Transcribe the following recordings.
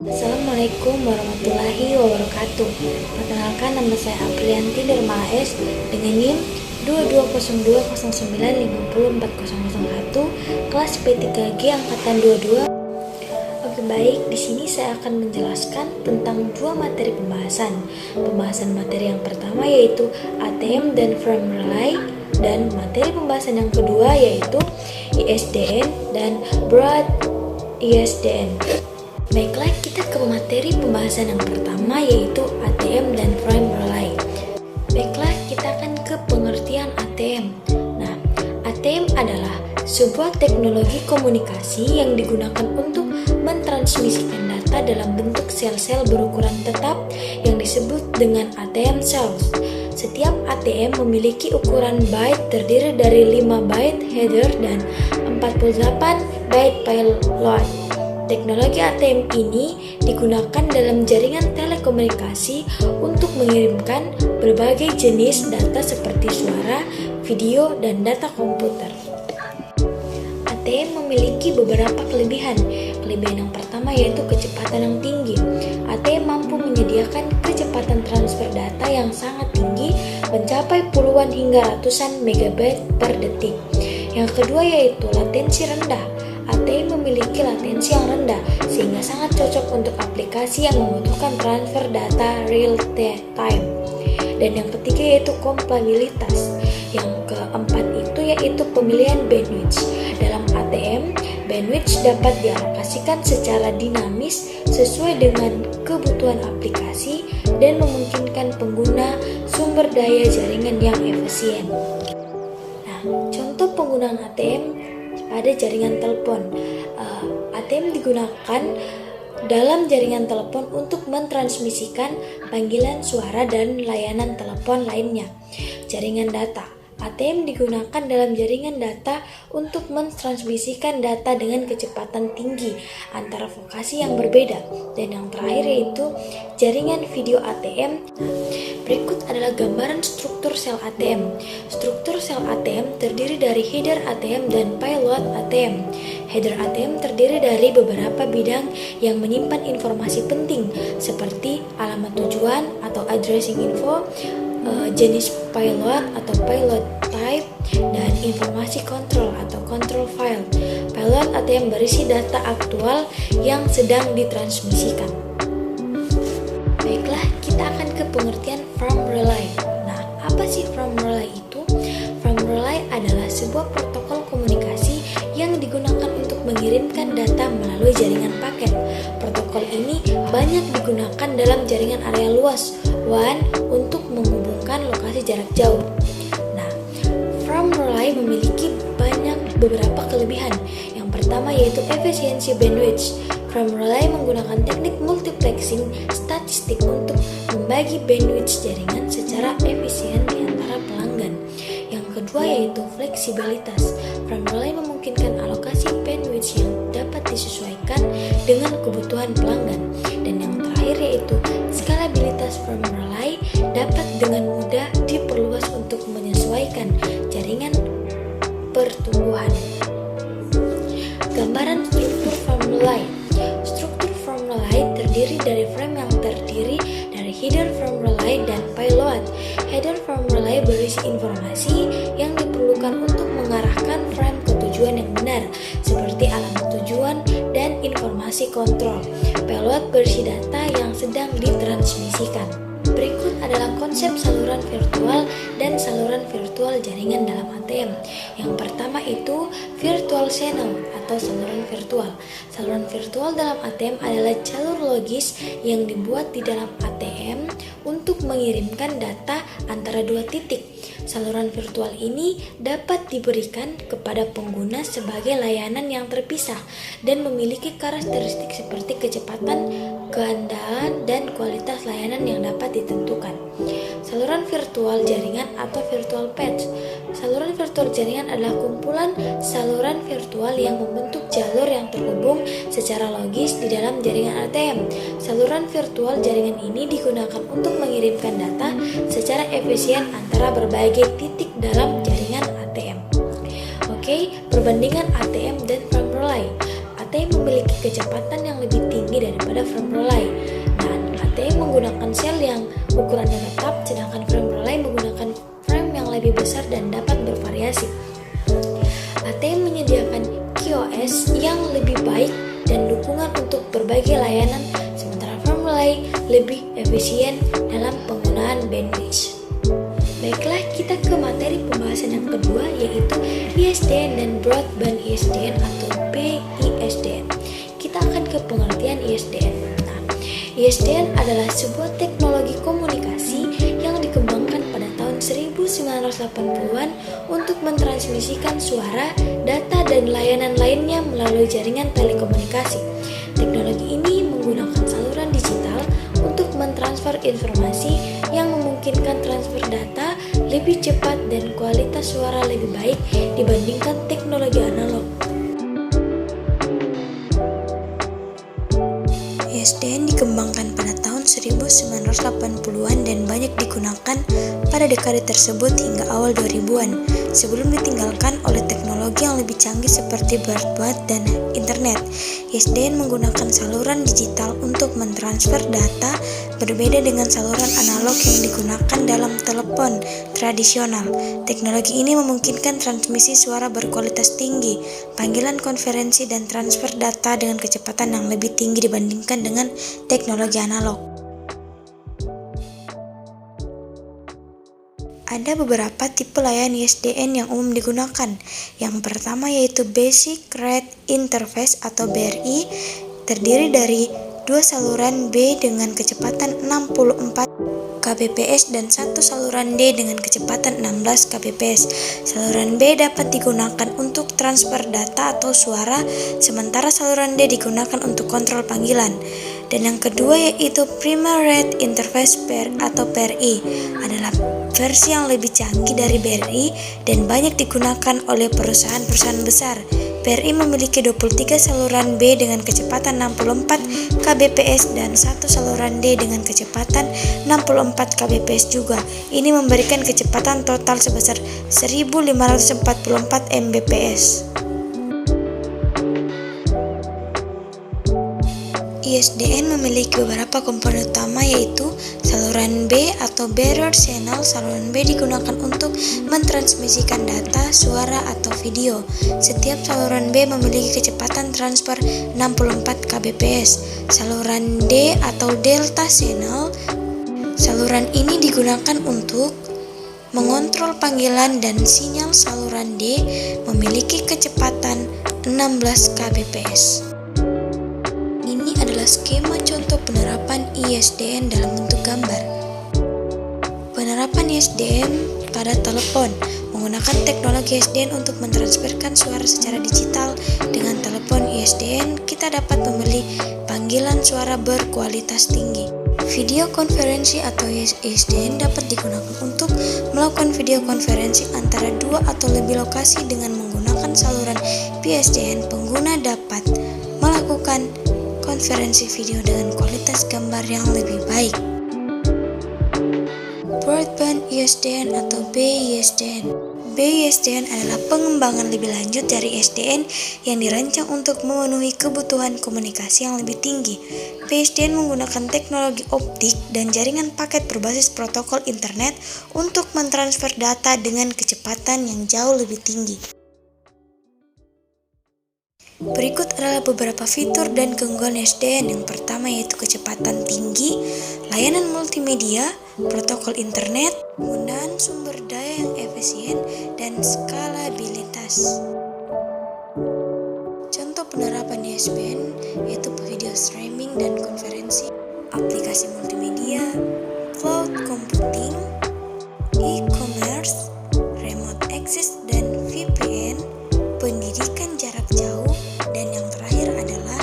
Assalamualaikum warahmatullahi wabarakatuh. Perkenalkan, nama saya Aprianti Nurma AS dengan NIM 220209504001 kelas P3G angkatan 22. Oke, baik, di sini saya akan menjelaskan tentang dua materi pembahasan. Pembahasan materi yang pertama yaitu ATM dan frame relay, dan materi pembahasan yang kedua yaitu ISDN dan broad ISDN. Baiklah, kita ke materi pembahasan yang pertama yaitu ATM dan frame relay. Baiklah, kita akan ke pengertian ATM. Nah, ATM adalah sebuah teknologi komunikasi yang digunakan untuk mentransmisikan data dalam bentuk sel-sel berukuran tetap yang disebut dengan ATM cells. Setiap ATM memiliki ukuran byte terdiri dari 5 byte header dan 48 byte payload. Teknologi ATM ini digunakan dalam jaringan telekomunikasi untuk mengirimkan berbagai jenis data seperti suara, video, dan data komputer. ATM memiliki beberapa kelebihan. Kelebihan yang pertama yaitu kecepatan yang tinggi. ATM mampu menyediakan kecepatan transfer data yang sangat tinggi, mencapai puluhan hingga ratusan megabyte per detik. Yang kedua yaitu latensi rendah. ATM memiliki latensi yang rendah sehingga sangat cocok untuk aplikasi yang membutuhkan transfer data real time. Dan yang ketiga yaitu kompatibilitas. Yang keempat yaitu pemilihan bandwidth. Dalam ATM, bandwidth dapat dialokasikan secara dinamis sesuai dengan kebutuhan aplikasi dan memungkinkan pengguna sumber daya jaringan yang efisien. Nah, contoh penggunaan ATM pada jaringan telepon. ATM digunakan dalam jaringan telepon untuk mentransmisikan panggilan suara dan layanan telepon lainnya. Jaringan data. ATM digunakan dalam jaringan data untuk mentransmisikan data dengan kecepatan tinggi antara lokasi yang berbeda. Dan yang terakhir yaitu jaringan video ATM. Berikut adalah gambaran struktur sel ATM. Struktur sel ATM terdiri dari header ATM dan payload ATM. Header ATM terdiri dari beberapa bidang yang menyimpan informasi penting seperti alamat tujuan atau addressing info, jenis payload atau payload type, dan informasi kontrol atau control file. Payload ATM berisi data aktual yang sedang ditransmisikan. Baiklah, kita akan ke pengertian frame relay. Nah, apa sih frame relay itu? Frame relay adalah sebuah protokol komunikasi yang digunakan untuk mengirimkan data melalui jaringan paket. Protokol ini banyak digunakan dalam jaringan area luas WAN untuk menghubungkan lokasi jarak jauh. Nah, frame relay memiliki beberapa kelebihan. Yang pertama yaitu efisiensi bandwidth. Frame relay menggunakan teknik multiplexing statistik untuk membagi bandwidth jaringan secara efisien di antara pelanggan. Yang kedua yaitu fleksibilitas. Frame relay memungkinkan alokasi bandwidth yang dapat disesuaikan dengan kebutuhan pelanggan. Dan yang terakhir yaitu skalabilitas. Frame relay dapat dengan mudah diperluas untuk menyesuaikan jaringan pertumbuhan. Gambaran struktur frame relay. Struktur frame relay terdiri dari frame yang terdiri dari header frame relay dan payload. Header frame relay berisi informasi yang diperlukan untuk mengarahkan frame ke tujuan yang benar, seperti alamat tujuan dan informasi kontrol. Payload berisi data yang sedang ditransmisikan. Berikut adalah konsep saluran virtual dan saluran virtual jaringan dalam ATM. Yang pertama itu virtual channel atau saluran virtual. Saluran virtual dalam ATM adalah jalur logis yang dibuat di dalam ATM untuk mengirimkan data antara dua titik. Saluran virtual ini dapat diberikan kepada pengguna sebagai layanan yang terpisah dan memiliki karakteristik seperti kecepatan, keandalan, dan kualitas layanan yang dapat ditentukan. Saluran virtual jaringan atau virtual patch. Saluran virtual jaringan adalah kumpulan saluran virtual yang membentuk jalur yang terhubung secara logis di dalam jaringan ATM. Saluran virtual jaringan ini digunakan untuk mengirimkan data secara efisien antara berbagai titik dalam jaringan ATM. Oke, perbandingan ATM dan frame relay. ATM memiliki kecepatan yang lebih tinggi daripada frame relay. Dan ATM menggunakan sel yang ukurannya tetap, sedangkan frame relay menggunakan frame yang lebih besar dan dapat bervariasi. ATM menyediakan QoS yang lebih baik dan dukungan untuk berbagai layanan, sementara frame relay lebih efisien dalam penggunaan bandwidth. Baiklah, kita ke materi pembahasan yang kedua, yaitu ISDN dan Broadband ISDN atau BISDN. Kita akan ke pengertian ISDN. Nah, ISDN adalah sebuah teknologi komunikasi yang dikembangkan pada tahun 1980-an untuk mentransmisikan suara, data, dan layanan lainnya melalui jaringan telekomunikasi. Teknologi ini menggunakan saluran digital untuk mentransfer informasi yang memungkinkan transfer data lebih cepat dan kualitas suara lebih baik dibandingkan teknologi analog. ISDN dikembangkan pada tahun 1980-an dan banyak digunakan pada dekade tersebut hingga awal 2000-an, sebelum ditinggalkan oleh teknologi yang lebih canggih seperti broadband dan internet. ISDN menggunakan saluran digital untuk mentransfer data, berbeda dengan saluran analog yang digunakan dalam telepon tradisional. Teknologi ini memungkinkan transmisi suara berkualitas tinggi, panggilan konferensi, dan transfer data dengan kecepatan yang lebih tinggi dibandingkan dengan teknologi analog. Ada beberapa tipe layanan ISDN yang umum digunakan. Yang pertama yaitu Basic Rate Interface atau BRI, terdiri dari dua saluran B dengan kecepatan 64 kbps dan satu saluran D dengan kecepatan 16 kbps. Saluran B dapat digunakan untuk transfer data atau suara, sementara saluran D digunakan untuk kontrol panggilan. Dan yang kedua yaitu Primary Rate Interface atau PRI, adalah versi yang lebih canggih dari BRI dan banyak digunakan oleh perusahaan-perusahaan besar. PRI memiliki 23 saluran B dengan kecepatan 64 kbps dan satu saluran D dengan kecepatan 64 kbps juga. Ini memberikan kecepatan total sebesar 1544 mbps. ISDN memiliki beberapa komponen utama yaitu saluran B atau Bearer Channel. Saluran B digunakan untuk mentransmisikan data, suara, atau video. Setiap saluran B memiliki kecepatan transfer 64 kbps. Saluran D atau Delta Channel. Saluran ini digunakan untuk mengontrol panggilan dan sinyal. Saluran D memiliki kecepatan 16 kbps. Adalah skema contoh penerapan ISDN dalam bentuk gambar. Penerapan ISDN pada telepon menggunakan teknologi ISDN untuk mentransferkan suara secara digital. Dengan telepon ISDN, kita dapat membeli panggilan suara berkualitas tinggi. Video konferensi atau ISDN dapat digunakan untuk melakukan video konferensi antara dua atau lebih lokasi. Dengan menggunakan saluran PSDN, pengguna dapat melakukan konferensi video dengan kualitas gambar yang lebih baik. Broadband ISDN atau BISDN. BISDN adalah pengembangan lebih lanjut dari ISDN yang dirancang untuk memenuhi kebutuhan komunikasi yang lebih tinggi. BISDN menggunakan teknologi optik dan jaringan paket berbasis protokol internet untuk mentransfer data dengan kecepatan yang jauh lebih tinggi. Berikut adalah beberapa fitur dan keunggulan ISDN. Yang pertama yaitu kecepatan tinggi, layanan multimedia, protokol internet, penggunaan sumber daya yang efisien, dan skalabilitas. Contoh penerapan ISDN yaitu video streaming dan konferensi, aplikasi multimedia, cloud computing, e-commerce, remote access dan VPN, pendidikan jarak jauh, dan yang terakhir adalah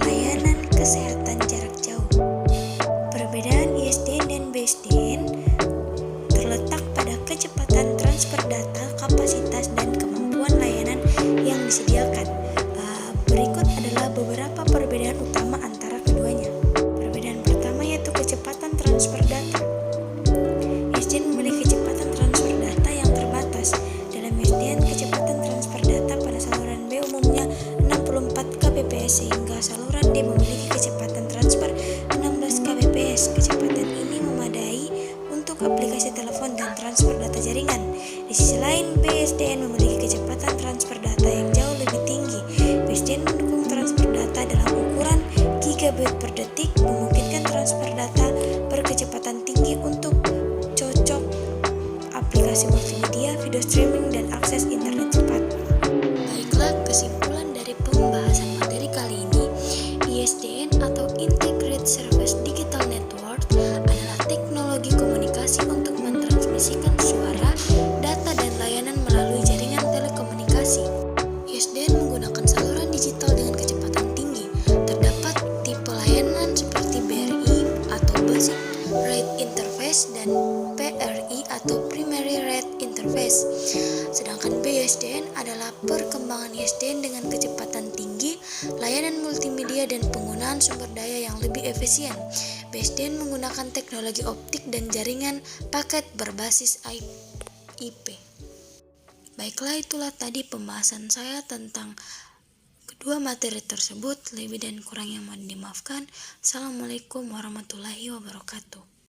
layanan kesehatan jarak jauh. Perbedaan ISDN dan BISDN terletak pada kecepatan transfer data, kapasitas, dan kemampuan layanan yang disediakan. Berikut adalah beberapa perbedaan utama antara keduanya. Perbedaan pertama yaitu kecepatan transfer data. ISDN memiliki kecepatan transfer data yang terbatas. Dalam ISDN, kecepatan transfer data pada saluran B umumnya 64 Di sisi lain, BSDN memiliki kecepatan transfer data yang jauh lebih tinggi. BSDN mendukung transfer data dalam ukuran gigabit per detik, memungkinkan transfer data berkecepatan tinggi untuk cocok aplikasi multimedia, video streaming, dan akses internet cepat. Baiklah, kesimpulan dari pembahasan materi kali ini, ISDN atau Integrated Service Digital Network adalah teknologi komunikasi untuk mentransmisikan suara, data, dan layanan melalui jaringan telekomunikasi. ISDN menggunakan saluran digital dengan kecepatan tinggi. Terdapat tipe layanan seperti BRI atau Basic Rate Interface dan PRI atau Primary Rate Interface. Sedangkan BSDN adalah perkembangan ISDN dengan kecepatan tinggi, layanan multimedia, dan penggunaan sumber daya yang lebih efisien. BSDN menggunakan teknologi optik dan jaringan paket berbasis IP. Baiklah, itulah tadi pembahasan saya tentang kedua materi tersebut. Lebih dan kurang yang mohon dimaafkan. Assalamualaikum warahmatullahi wabarakatuh.